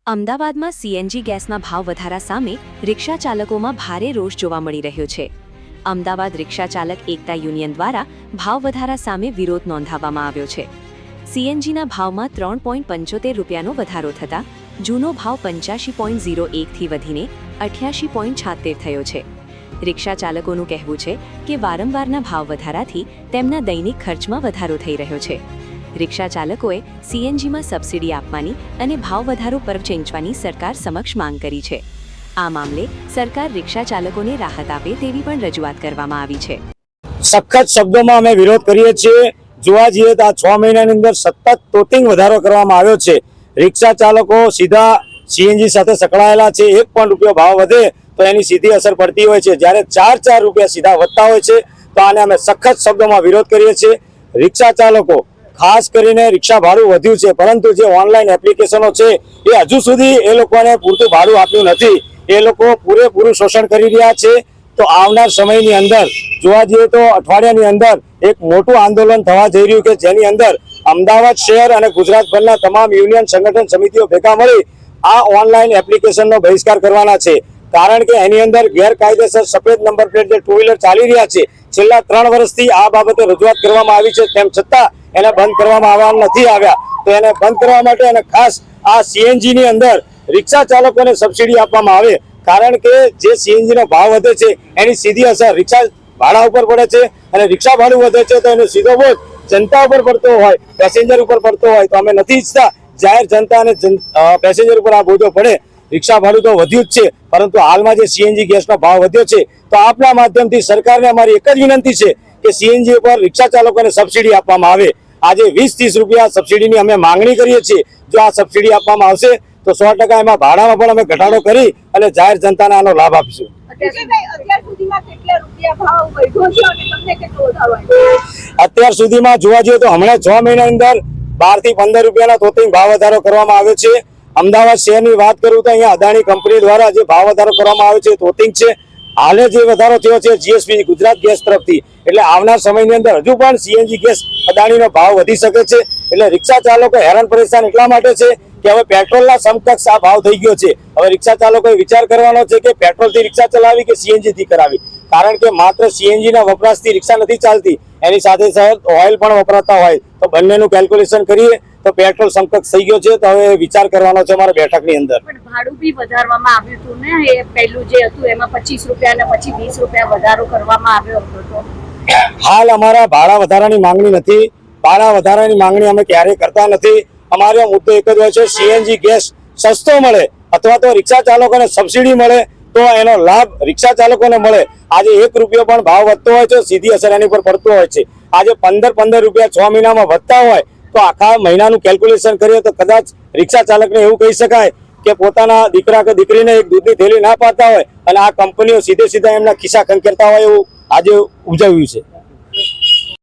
અમદાવાદમાં સીએનજી ગેસના ભાવ વધારા સામે રિક્ષા ચાલકોમાં ભારે રોષ જોવા મળી રહ્યો છે। અમદાવાદ રિક્ષા ચાલક એકતા યુનિયન દ્વારા ભાવ વધારા સામે વિરોધ નોંધાવવામાં આવ્યો છે। સીએનજીના ભાવમાં 3.75 રૂપિયાનો વધારો થતાં જૂનો ભાવ 85.01થી વધીને 88.76 થયો છે। રિક્ષા ચાલકોનું કહેવું છે કે વારંવારના ભાવ વધારાથી તેમના દૈનિક ખર્ચમાં વધારો થઈ રહ્યો છે। રિક્ષા ચાલકોએ સીએનજીમાં સબસિડી આપવાની અને ભાવ વધારો પર ચેંચવાની સરકાર સમક્ષ માંગ કરી છે। આ મામલે સરકાર રિક્ષા ચાલકોને રાહત આપે તેવી પણ રજૂઆત કરવામાં આવી છે। સખત શબ્દોમાં અમે વિરોધ કરીએ છીએ। જોવા જઈએ તો આ 6 મહિનાની અંદર સતત તોતિંગ વધારો કરવામાં આવ્યો છે। રિક્ષા ચાલકો સીધા સીએનજી સાથે સંકળાયેલા છે। 1 પણ રૂપિયો ભાવ વધે તો એની સીધી અસર પડતી હોય છે, જ્યારે 4 રૂપિયા સીધા વધતા હોય છે। તો આને અમે સખત શબ્દોમાં વિરોધ કરીએ છીએ। રિક્ષા ચાલકો ખાસ કરીને રિક્ષા ભાડું વધ્યું છે, પરંતુ જે ઓનલાઈન એપ્લિકેશનો છે એ હજુ સુધી એ લોકોને પૂરતું ભાડું આપ્યું નથી। એ લોકો પૂરેપૂરું શોષણ કરી રહ્યા છે। તો આવનાર સમયની અંદર જોવા જઈએ તો અઠવાડિયાની અંદર એક મોટું આંદોલન થવા જઈ રહ્યું કે જેની અંદર અમદાવાદ શહેર અને ગુજરાતભરના તમામ યુનિયન સંગઠન સમિતિઓ ભેગા મળી આ ઓનલાઈન એપ્લિકેશનનો બહિષ્કાર કરવાના છે। કારણ કે એની અંદર ગેરકાયદેસર સફેદ નંબર પ્લેટ જે ટુ વ્હીલર ચાલી રહ્યા છે, છેલ્લા 3 વર્ષથી આ બાબતે રજૂઆત કરવામાં આવી છે, તેમ છતાં એને બંધ કરવામાં આવવા નથી આવ્યા। તો એને બંધ કરવા માટે અને ખાસ આ સીએનજી ની અંદર રિક્ષા ચાલકોને સબસિડી આપવામાં આવે, કારણ કે જે સીએનજી નો ભાવ વધે છે એની સીધી અસર રિક્ષા ભાડા ઉપર પડે છે, અને રિક્ષા ભાડું વધે છે તો એનો સીધો બોજ જનતા ઉપર પડતો હોય, પેસેન્જર ઉપર પડતો હોય। તો અમે નથી ઈચ્છતા જાહેર જનતા અને પેસેન્જર ઉપર આ બોજો પડે। રિક્ષા ભાડું તો વધ્યું જ છે, પરંતુ હાલમાં જે સીએનજી ગેસનો ભાવ વધ્યો છે, તો આપના માધ્યમથી સરકારને અમારી એક જ વિનંતી છે કે સીએનજી ઉપર રિક્ષા ચાલકોને સબસિડી આપવામાં આવે। આજે 20-30 રૂપિયા સબસિડીની અમે માંગણી કરીએ છીએ। જો આ સબસિડી આપવામાં આવશે તો 100% એમાં ભાડામાં પણ અમે ઘટાડો કરી અને જાહેર જનતાને આનો લાભ આપીશું। અત્યાર સુધીમાં જોવા જઈએ તો હમણાં 6 મહિનાની અંદર 12 થી 15 રૂપિયાના તોતિંગ ભાવ વધારો કરવામાં આવ્યો છે। અમદાવાદ શહેરની વાત કરું તો અહીંયા અદાણી કંપની દ્વારા જે ભાવ વધારો કરવામાં આવ્યો છે તોતિંગ છે। હાલે જે વધારો થયો છે જીએસપી ગુજરાત ગેસ તરફથી, એટલે આવનાર સમયની અંદર હજુ પણ સીએનજી ગેસ અદાણીનો ભાવ વધી શકે છે। એટલે રિક્ષા ચાલકો હેરાન પરેશાન એટલા માટે છે કે હવે પેટ્રોલના સમકક્ષ આ ભાવ થઈ ગયો છે। હવે રિક્ષા ચાલકોએ વિચાર કરવાનો છે કે પેટ્રોલથી રિક્ષા ચલાવી કે સીએનજી થી કરાવી, કારણ કે માત્ર સીએનજીના વપરાશથી રિક્ષા નથી ચાલતી, એની સાથે સાથે ઓઇલ પણ વપરાતા હોય। તો બંનેનું કેલ્ક્યુલેશન કરીએ તો પેટ્રોલ સમકક્ષ થઈ ગયો છે। તો હવે વિચાર કરવાનો છે અમારા બેઠકની અંદર। ભાડું બી વધારવામાં આવ્યું હતું ને, એ પહેલું જે હતું એમાં 25 રૂપિયા અને પછી 20 રૂપિયા વધારો કરવામાં આવ્યો હતો। હાલ અમારા ભાડા વધારાની માંગણી નથી। ભાડા વધારાની માંગણી અમે ક્યારેય કરતા નથી। અમારો મુદ્દો એક જ હોય છે, સીએનજી ગેસ સસ્તો મળે અથવા તો રિક્ષા ચાલકોને સબસિડી મળે તો એનો લાભ રિક્ષા ચાલકોને મળે। આજે 1 રૂપિયો પણ ભાવ વધતો હોય તો સીધી અસર એની પર પડતો હોય છે। આજે 15 રૂપિયા 6 મહિનામાં વધતા હોય તો આખા મહિનાનું કેલ્ક્યુલેશન કરીએ તો કદાચ રિક્ષા ચાલકને એવું કહી શકાય કે પોતાના દીકરા કે દીકરીને એક દૂધની થેલી ના પાતા હોય અને આ કંપનીઓ સીધે સીધા એમના ખિસ્સા ખંખેરતા હોય એવું આજે ઉપજાવ્યું છે।